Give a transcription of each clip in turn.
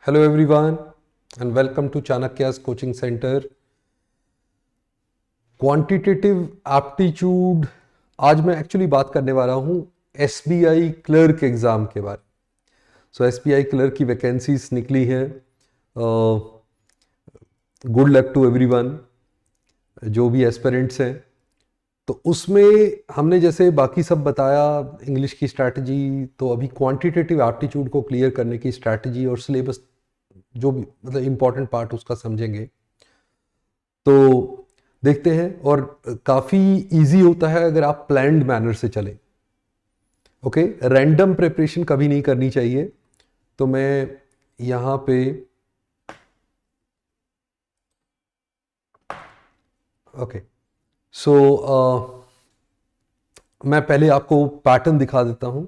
Hello everyone and welcome to Chanakya's coaching center. Quantitative aptitude आज मैं actually बात करने वाला हूँ एसबीआई क्लर्क एग्ज़ाम के बारे में। सो एसबीआई क्लर्क की वैकेंसीज निकली हैं। गुड लक टू एवरीवन जो भी एस्पिरेंट्स हैं। तो उसमें हमने जैसे बाकी सब बताया इंग्लिश की स्ट्रैटेजी, तो अभी क्वांटिटेटिव एप्टीट्यूड को क्लियर करने की स्ट्रैटेजी और सिलेबस जो भी मतलब इम्पॉर्टेंट पार्ट उसका समझेंगे। तो देखते हैं, और काफ़ी इजी होता है अगर आप प्लान्ड मैनर से चलें। ओके, रैंडम प्रिपरेशन कभी नहीं करनी चाहिए। तो मैं यहाँ पे ओके मैं पहले आपको पैटर्न दिखा देता हूँ।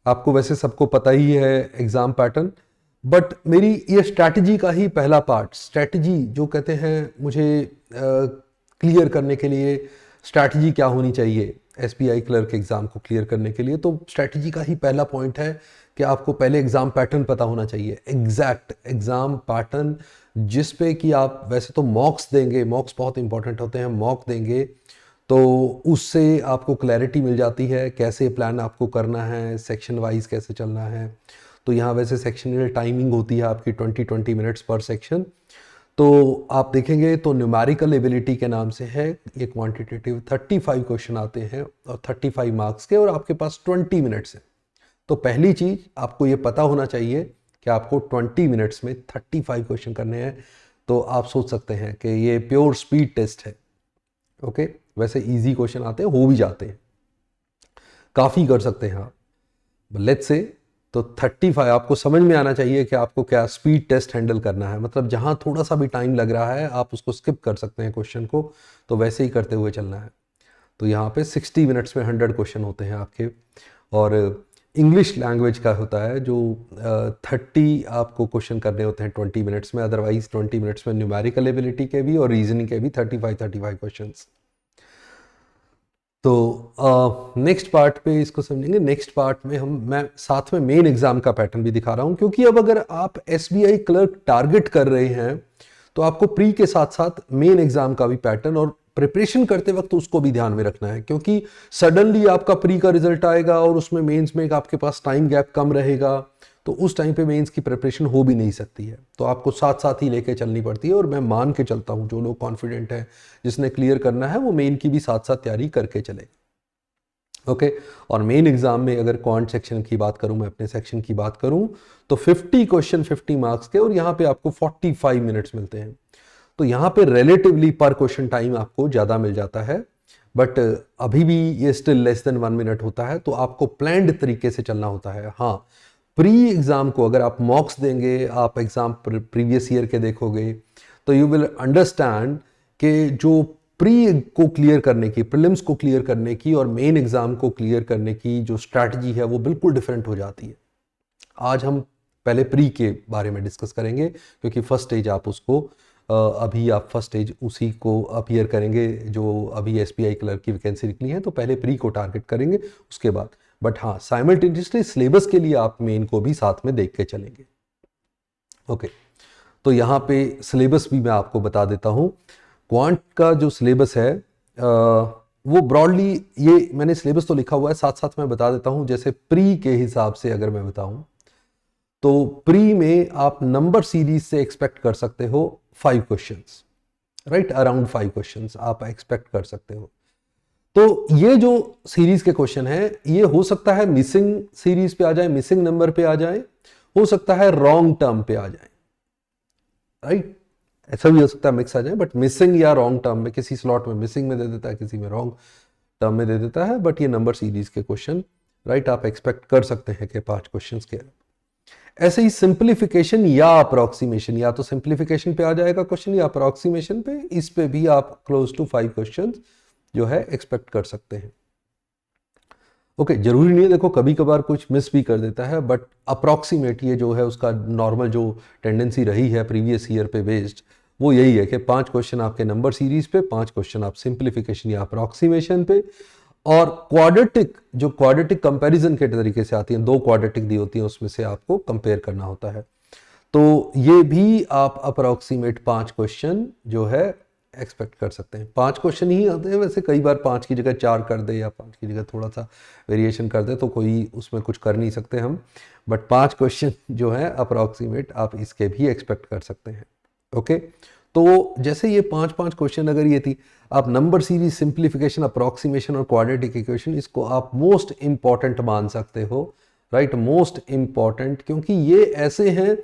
आपको वैसे सबको पता ही है एग्ज़ाम पैटर्न, बट मेरी ये स्ट्रैटेजी का ही पहला पार्ट, स्ट्रैटेजी जो कहते हैं मुझे क्लियर करने के लिए स्ट्रैटेजी क्या होनी चाहिए एसबीआई क्लर्क एग्ज़ाम को क्लियर करने के लिए। तो स्ट्रैटेजी का ही पहला पॉइंट है कि आपको पहले एग्ज़ाम पैटर्न पता होना चाहिए, एग्जैक्ट एग्ज़ाम पैटर्न, जिस पे कि आप वैसे तो मॉक्स देंगे, मॉक्स बहुत इंपॉर्टेंट होते हैं, मॉक देंगे तो उससे आपको क्लैरिटी मिल जाती है कैसे प्लान आपको करना है, सेक्शन वाइज कैसे चलना है। तो यहाँ वैसे सेक्शनल टाइमिंग होती है आपकी 20 मिनट्स पर सेक्शन। तो आप देखेंगे तो न्यूमेरिकल एबिलिटी के नाम से है ये क्वांटिटेटिव, 35 क्वेश्चन आते हैं और 35 मार्क्स के, और आपके पास 20 मिनट्स है। तो पहली चीज़ आपको ये पता होना चाहिए कि आपको 20 मिनट्स में 35 क्वेश्चन करने हैं। तो आप सोच सकते हैं कि ये प्योर स्पीड टेस्ट है। ओके, वैसे इजी क्वेश्चन आते हैं, हो भी जाते हैं, काफ़ी कर सकते हैं आप, लेट्स से। तो 35 आपको समझ में आना चाहिए कि आपको क्या स्पीड टेस्ट हैंडल करना है, मतलब जहां थोड़ा सा भी टाइम लग रहा है आप उसको स्किप कर सकते हैं क्वेश्चन को, तो वैसे ही करते हुए चलना है। तो यहाँ पे 60 मिनट्स में 100 क्वेश्चन होते हैं आपके, और इंग्लिश लैंग्वेज का होता है जो 30 आपको क्वेश्चन करने होते हैं 20 मिनट्स में। अदरवाइज 20 मिनट्स में न्यूमेरिकल एबिलिटी के भी और रीजनिंग के भी 35 क्वेश्चन। तो नेक्स्ट पार्ट पे इसको समझेंगे। नेक्स्ट पार्ट में मैं साथ में मेन एग्जाम का पैटर्न भी दिखा रहा हूं, क्योंकि अब अगर आप एसबीआई क्लर्क टारगेट कर रहे हैं तो आपको प्री के साथ साथ मेन एग्जाम का भी पैटर्न और प्रिपरेशन करते वक्त उसको भी ध्यान में रखना है, क्योंकि सडनली आपका प्री का रिजल्ट आएगा और उसमें मेंस में आपके पास टाइम गैप कम रहेगा, तो उस टाइम पे मेंस की प्रिपरेशन हो भी नहीं सकती है। तो आपको साथ साथ ही लेके चलनी पड़ती है, और मैं मान के चलता हूँ जो लोग कॉन्फिडेंट है, जिसने क्लियर करना है, वो मेन की भी साथ साथ तैयारी करके चले। ओके, और मेन एग्जाम में अगर क्वांट सेक्शन की बात करूं, मैं अपने सेक्शन की बात करूं, तो 50 क्वेश्चन 50 मार्क्स के, और यहाँ पे आपको 45 मिनट्स मिलते हैं। तो यहाँ पे रिलेटिवली पर क्वेश्चन टाइम आपको ज़्यादा मिल जाता है, बट अभी भी ये स्टिल लेस देन 1 मिनट होता है। तो आपको प्लान्ड तरीके से चलना होता है। हाँ, प्री एग्ज़ाम को अगर आप मॉक्स देंगे, आप एग्ज़ाम प्रीवियस ईयर के देखोगे, तो यू विल अंडरस्टैंड कि जो प्री को क्लियर करने की, प्रीलिम्स को क्लियर करने की और मेन एग्ज़ाम को क्लियर करने की जो स्ट्रैटेजी है वो बिल्कुल डिफरेंट हो जाती है। आज हम पहले प्री के बारे में डिस्कस करेंगे, क्योंकि फर्स्ट स्टेज आप उसको अभी आप फर्स्ट स्टेज उसी को अपीयर करेंगे जो अभी एसबीआई क्लर्क की वैकेंसी निकली है, तो पहले प्री को टारगेट करेंगे उसके बाद। बट हाँ, साइमल्टेनियसली सिलेबस के लिए आप मेन को भी साथ में देख के चलेंगे। ओके, तो यहाँ पे सिलेबस भी मैं आपको बता देता हूँ। क्वांट का जो सिलेबस है वो ब्रॉडली, ये मैंने सिलेबस तो लिखा हुआ है, साथ साथ मैं बता देता हूँ। जैसे प्री के हिसाब से अगर मैं बताऊँ, तो प्री में आप नंबर सीरीज से एक्सपेक्ट कर सकते हो 5 क्वेश्चंस, राइट, अराउंड 5 क्वेश्चंस आप एक्सपेक्ट कर सकते हो। तो ये जो सीरीज के क्वेश्चन है, ये हो सकता है मिसिंग सीरीज पे आ जाए, मिसिंग नंबर पे आ जाए, हो सकता है रॉन्ग टर्म पे आ जाए, राइट, ऐसा भी हो सकता है मिक्स आ जाए, बट मिसिंग या रॉन्ग टर्म में, किसी स्लॉट में मिसिंग में दे देता है, किसी में रॉन्ग टर्म में दे देता है। बट ये नंबर सीरीज के क्वेश्चन, राइट, आप एक्सपेक्ट कर सकते हैं कि 5 क्वेश्चंस के। ऐसे ही सिंप्लीफिकेशन या अप्रॉक्सीमेशन, या तो सिंप्लीफिकेशन पे आ जाएगा क्वेश्चन या अप्रॉक्सीमेशन पे, इस पे भी आप क्लोज टू 5 क्वेश्चन जो है एक्सपेक्ट कर सकते हैं। ओके, जरूरी नहीं है, देखो कभी कभार कुछ मिस भी कर देता है, बट अप्रॉक्सीमेट ये जो है उसका नॉर्मल जो टेंडेंसी रही है प्रीवियस ईयर पे बेस्ड, वो यही है कि 5 क्वेश्चन आपके नंबर सीरीज पे, 5 क्वेश्चन आप सिंप्लीफिकेशन या अप्रॉक्सीमेशन पे, और क्वाड्रेटिक, जो क्वाड्रेटिक कंपैरिजन के तरीके से आती है, 2 क्वाड्रेटिक दी होती है, उसमें से आपको कंपेयर करना होता है। तो ये भी आप अप्रोक्सीमेट 5 क्वेश्चन जो है एक्सपेक्ट कर सकते हैं। 5 क्वेश्चन ही आते हैं वैसे, कई बार 5 की जगह 4 कर दे या 5 की जगह थोड़ा सा वेरिएशन कर दे तो कोई उसमें कुछ कर नहीं सकते हम, बट 5 क्वेश्चन जो है अप्रोक्सीमेट आप इसके भी एक्सपेक्ट कर सकते हैं। ओके, तो जैसे ये 5 क्वेश्चन अगर ये थी, आप नंबर सीरीज, सिंप्लीफिकेशन, अप्रोक्सीमेशन और क्वाड्रेटिक इक्वेशन, इसको आप मोस्ट इंपॉर्टेंट मान सकते हो, राइट, मोस्ट इंपॉर्टेंट, क्योंकि ये ऐसे हैं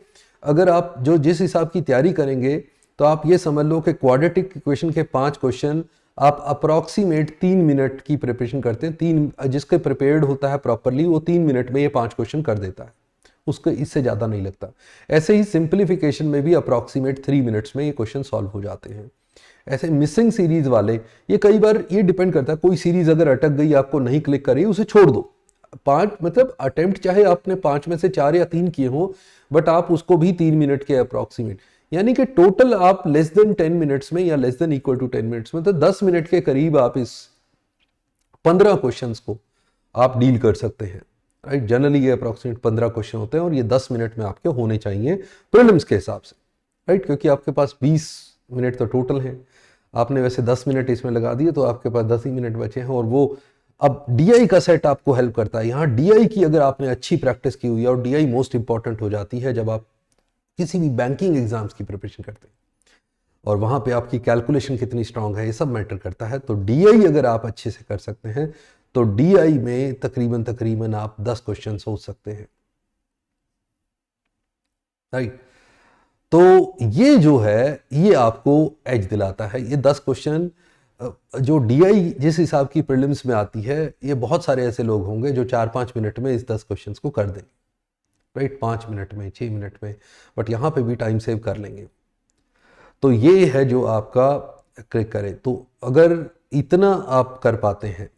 अगर आप जो जिस हिसाब की तैयारी करेंगे तो आप ये समझ लो कि क्वाड्रेटिक इक्वेशन के 5 क्वेश्चन आप अप्रॉक्सीमेट 3 मिनट की प्रिपरेशन करते हैं, 3 जिसके प्रिपेयर्ड होता है प्रॉपरली वो 3 मिनट में ये 5 क्वेश्चन कर देता है, उसको इससे ज़्यादा नहीं लगता। ऐसे ही सिंप्लीफिकेशन में भी अप्रॉक्सीमेट 3 मिनट्स में ये क्वेश्चन सॉल्व हो जाते हैं। ऐसे मिसिंग सीरीज वाले, ये कई बार ये डिपेंड करता है, कोई सीरीज अगर अटक गई, आपको नहीं क्लिक कर रही, उसे छोड़ दो। 5 मतलब अटेम्प्ट चाहे आपने 5 में से 4 या 3 किए हो, बट आप उसको भी 3 मिनट के अप्रॉक्सीमेट, यानी कि टोटल आप लेस देन 10 मिनट्स में या less than equal to 10 minutes में, तो 10 मिनट के करीब आप इस 15 क्वेश्चंस को आप डील कर सकते हैं, राइट। जनरली ये अप्रॉक्सीमेट 15 क्वेश्चन होते हैं और ये 10 मिनट में आपके होने चाहिए प्रीलिम्स के हिसाब से, राइट, क्योंकि आपके पास 20 मिनट तो टोटल है, आपने वैसे 10 मिनट इसमें लगा दिए तो आपके पास 10 ही मिनट बचे हैं। और वो अब डीआई का सेट आपको हेल्प करता है। यहाँ डीआई की अगर आपने अच्छी प्रैक्टिस की हुई है, और डीआई मोस्ट इंपॉर्टेंट हो जाती है जब आप किसी भी बैंकिंग एग्जाम्स की प्रिपरेशन करते हैं, और वहां पे आपकी कैलकुलेशन कितनी स्ट्रांग है, ये सब मैटर करता है। तो डीआई अगर आप अच्छे से कर सकते हैं तो डीआई में तकरीबन आप 10 क्वेश्चन सोच सकते हैं, राइट। तो ये जो है ये आपको एज दिलाता है। ये 10 क्वेश्चन जो डीआई जिस हिसाब की प्रीलिम्स में आती है, ये बहुत सारे ऐसे लोग होंगे जो 4-5 मिनट में इस 10 क्वेश्चंस को कर देंगे, राइट, 5 मिनट में, 6 मिनट में, बट यहाँ पे भी टाइम सेव कर लेंगे। तो ये है जो आपका क्लिक करे। तो अगर इतना आप कर पाते हैं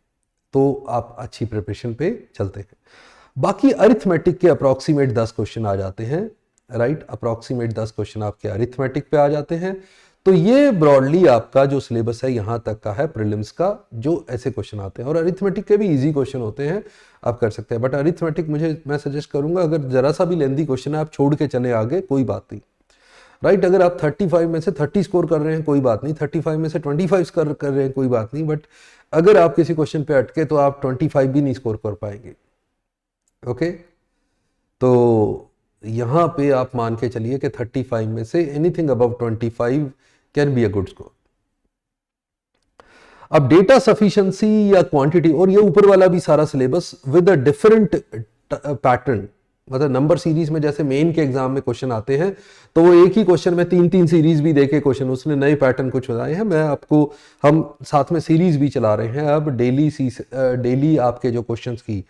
तो आप अच्छी प्रिपरेशन पे चलते हैं। बाकी अरिथमेटिक के अप्रॉक्सीमेट 10 क्वेश्चन आ जाते हैं, राइट, अप्रॉक्सीमेट 10 क्वेश्चन आपके अरिथमेटिक पे आ जाते हैं। तो ये ब्रॉडली आपका जो सिलेबस है यहाँ तक का है प्रीलिम्स का, जो ऐसे क्वेश्चन आते हैं। और अरिथमेटिक के भी इजी क्वेश्चन होते हैं, आप कर सकते हैं, बट अरिथमेटिक मैं सजेस्ट करूंगा अगर जरा सा भी लेंदी क्वेश्चन है आप छोड़ के चले आगे, कोई बात नहीं, राइट। अगर आप 35 में से 30 स्कोर कर रहे हैं कोई बात नहीं, 35 में से 25 कर रहे हैं कोई बात नहीं, बट अगर आप किसी क्वेश्चन पे अटके तो आप 25 भी नहीं स्कोर कर पाएंगे। ओके, तो यहां पे आप मान के चलिए कि 35 में say anything above 25 can be a good score. अब डेटा सफिशिएंसी या क्वांटिटी, और ये ऊपर वाला भी सारा syllabus with a different pattern, मतलब नंबर सीरीज में जैसे मेन के एग्जाम में क्वेश्चन आते हैं तो वो एक ही क्वेश्चन में 3-3 सीरीज भी देके क्वेश्चन, उसने नए पैटर्न कुछ बताए हैं। मैं आपको, हम साथ में सीरीज भी चला रहे हैं अब, डेली आपके जो क्वेश्चंस की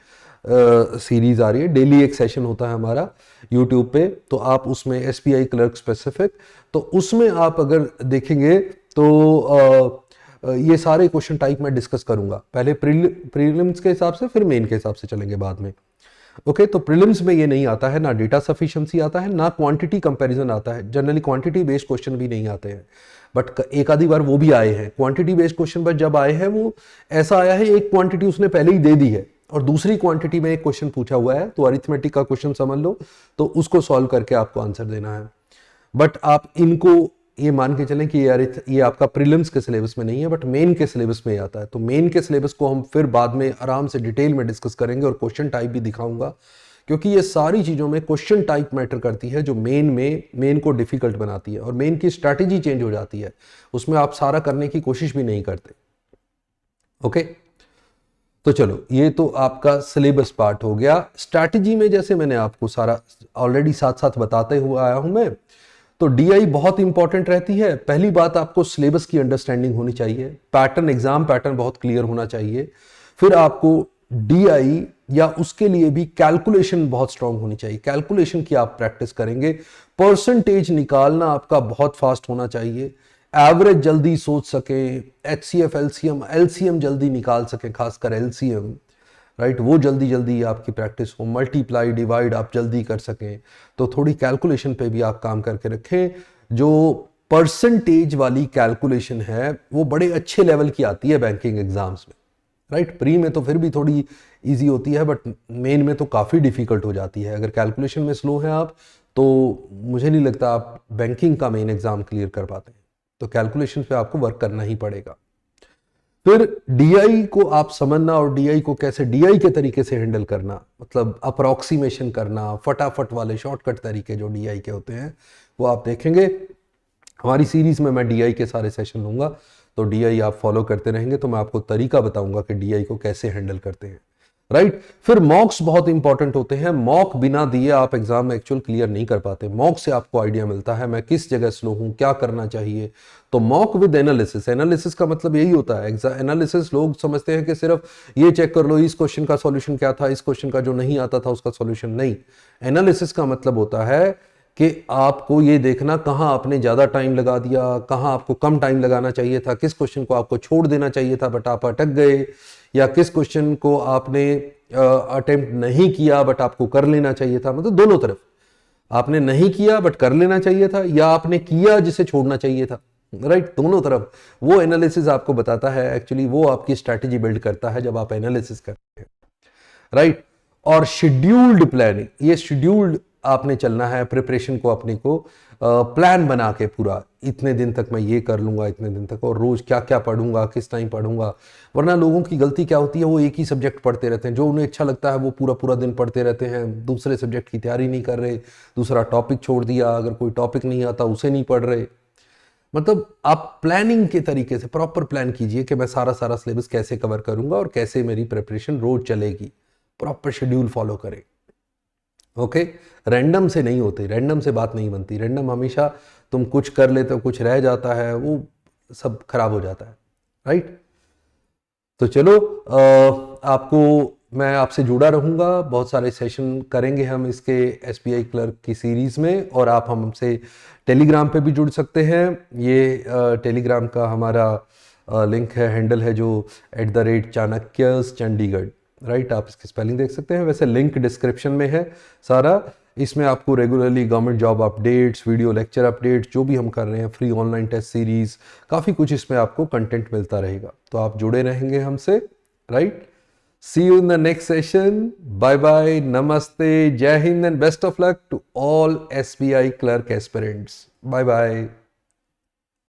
सीरीज आ रही है, डेली एक सेशन होता है हमारा यूट्यूब पे, तो आप उसमें एसबीआई क्लर्क स्पेसिफिक, तो उसमें आप अगर देखेंगे तो ये सारे क्वेश्चन टाइप मैं डिस्कस करूंगा, पहले प्रीलिम्स के हिसाब से, फिर मेन के हिसाब से चलेंगे बाद में। ओके, तो प्रीलिम्स में ये नहीं आता है, ना डेटा सफिशिएंसी आता है, ना क्वांटिटी कंपैरिजन आता है, जनरली क्वांटिटी बेस्ड क्वेश्चन भी नहीं आते हैं, बट एक आधी बार वो भी आए हैं। क्वांटिटी बेस्ड क्वेश्चन पर जब आए हैं वो ऐसा आया है, एक क्वांटिटी उसने पहले ही दे दी है और दूसरी क्वांटिटी में एक क्वेश्चन पूछा हुआ है, तो अरिथमेटिक का क्वेश्चन समझ लो, तो उसको सॉल्व करके आपको आंसर देना है। बट आप इनको ये मान के चलें कि ये आपका प्रीलिम्स के सिलेबस में नहीं है, बट मेन के सिलेबस में आता है। तो मेन के सिलेबस को हम फिर बाद में आराम से डिटेल में डिस्कस करेंगे और क्वेश्चन टाइप भी दिखाऊंगा, क्योंकि ये सारी चीज़ों में क्वेश्चन टाइप मैटर करती है, जो मेन को डिफिकल्ट बनाती है, और मेन की स्ट्रैटेजी चेंज हो जाती है, उसमें आप सारा करने की कोशिश भी नहीं करते। ओके, तो चलो ये तो आपका सिलेबस पार्ट हो गया। स्ट्रैटेजी में जैसे मैंने आपको सारा ऑलरेडी साथ साथ बताते हुए आया हूं मैं, तो डीआई बहुत इंपॉर्टेंट रहती है। पहली बात, आपको सिलेबस की अंडरस्टैंडिंग होनी चाहिए, पैटर्न, एग्जाम पैटर्न बहुत क्लियर होना चाहिए। फिर आपको डीआई या उसके लिए भी कैलकुलेशन बहुत स्ट्रांग होनी चाहिए, कैलकुलेशन की आप प्रैक्टिस करेंगे। परसेंटेज निकालना आपका बहुत फास्ट होना चाहिए, एवरेज जल्दी सोच सके, एचसीएफ, एलसीएम जल्दी निकाल सके, खासकर एलसीएम, राइट, वो जल्दी आपकी प्रैक्टिस हो, मल्टीप्लाई डिवाइड आप जल्दी कर सकें। तो थोड़ी कैलकुलेशन पे भी आप काम करके रखें। जो परसेंटेज वाली कैलकुलेशन है वो बड़े अच्छे लेवल की आती है बैंकिंग एग्जाम्स में, राइट। प्री में तो फिर भी थोड़ी इजी होती है, बट मेन में तो काफ़ी डिफिकल्ट हो जाती है। अगर कैलकुलेशन में स्लो हैं आप तो मुझे नहीं लगता आप बैंकिंग का मेन एग्जाम क्लियर कर पाते हैं। तो कैलकुलेशन पे आपको वर्क करना ही पड़ेगा। फिर डीआई को आप समझना और डीआई को कैसे डीआई के तरीके से हैंडल करना, मतलब अप्रोक्सीमेशन करना, फटाफट वाले शॉर्टकट तरीके जो डीआई के होते हैं वो आप देखेंगे। हमारी सीरीज में मैं डीआई के सारे सेशन लूंगा, तो डीआई आप फॉलो करते रहेंगे तो मैं आपको तरीका बताऊंगा कि डीआई को कैसे हैंडल करते हैं, राइट। फिर मॉक्स बहुत इंपॉर्टेंट होते हैं। मॉक बिना दिए आप एग्जाम में एक्चुअल क्लियर नहीं कर पाते। मॉक से आपको आइडिया मिलता है मैं किस जगह स्लो हूं, क्या करना चाहिए। तो मॉक विद एनालिसिस, एनालिसिस का मतलब यही होता है। एनालिसिस लोग समझते हैं कि सिर्फ ये चेक कर लो इस क्वेश्चन का सॉल्यूशन क्या था, इस क्वेश्चन का जो नहीं आता था उसका सॉल्यूशन नहीं। एनालिसिस का मतलब होता है कि आपको ये देखना कहाँ आपने ज़्यादा टाइम लगा दिया, कहाँ आपको कम टाइम लगाना चाहिए था, किस क्वेश्चन को आपको छोड़ देना चाहिए था बट आप अटक गए, या किस क्वेश्चन को आपने अटेम्प्ट नहीं किया बट आपको कर लेना चाहिए था। मतलब दोनों तरफ, आपने नहीं किया बट कर लेना चाहिए था, या आपने किया जिसे छोड़ना चाहिए था, राइट। दोनों तरफ वो एनालिसिस आपको बताता है। एक्चुअली वो आपकी स्ट्रैटेजी बिल्ड करता है जब आप एनालिसिस करते हैं, राइट। और शेड्यूल्ड प्लानिंग, ये शेड्यूल्ड आपने चलना है प्रिपरेशन को, अपने को प्लान बना के पूरा, इतने दिन तक मैं ये कर लूंगा, इतने दिन तक, और रोज क्या क्या पढ़ूंगा, किस टाइम पढ़ूंगा। वरना लोगों की गलती क्या होती है, वो एक ही सब्जेक्ट पढ़ते रहते हैं, जो उन्हें अच्छा लगता है वो पूरा पूरा दिन पढ़ते रहते हैं, दूसरे सब्जेक्ट की तैयारी नहीं कर रहे, दूसरा टॉपिक छोड़ दिया, अगर कोई टॉपिक नहीं आता उसे नहीं पढ़ रहे। मतलब आप प्लानिंग के तरीके से प्रॉपर प्लान कीजिए कि मैं सारा सारा सिलेबस कैसे कवर करूंगा और कैसे मेरी प्रिपरेशन रोज चलेगी। प्रॉपर शेड्यूल फॉलो करें, ओके। रैंडम से नहीं होते, रैंडम से बात नहीं बनती। रैंडम हमेशा तुम कुछ कर लेते हो, कुछ रह जाता है, वो सब खराब हो जाता है, राइट। तो चलो, आपको मैं आपसे जुड़ा रहूँगा, बहुत सारे सेशन करेंगे हम इसके एसबीआई क्लर्क की सीरीज़ में, और आप हमसे टेलीग्राम पे भी जुड़ सकते हैं। ये टेलीग्राम का हमारा लिंक है, हैंडल है जो @चाणक्यस चंडीगढ़, राइट। आप इसकी स्पेलिंग देख सकते हैं, वैसे लिंक डिस्क्रिप्शन में है सारा। इसमें आपको regularly government job updates, video lecture updates, जो भी हम कर रहे हैं, फ्री ऑनलाइन टेस्ट सीरीज़, काफ़ी कुछ इसमें आपको कंटेंट मिलता रहेगा। तो आप जुड़े रहेंगे हमसे, right. See you in the next session. Bye bye. Namaste. Jai Hind and best of luck to all SBI clerk aspirants. Bye bye.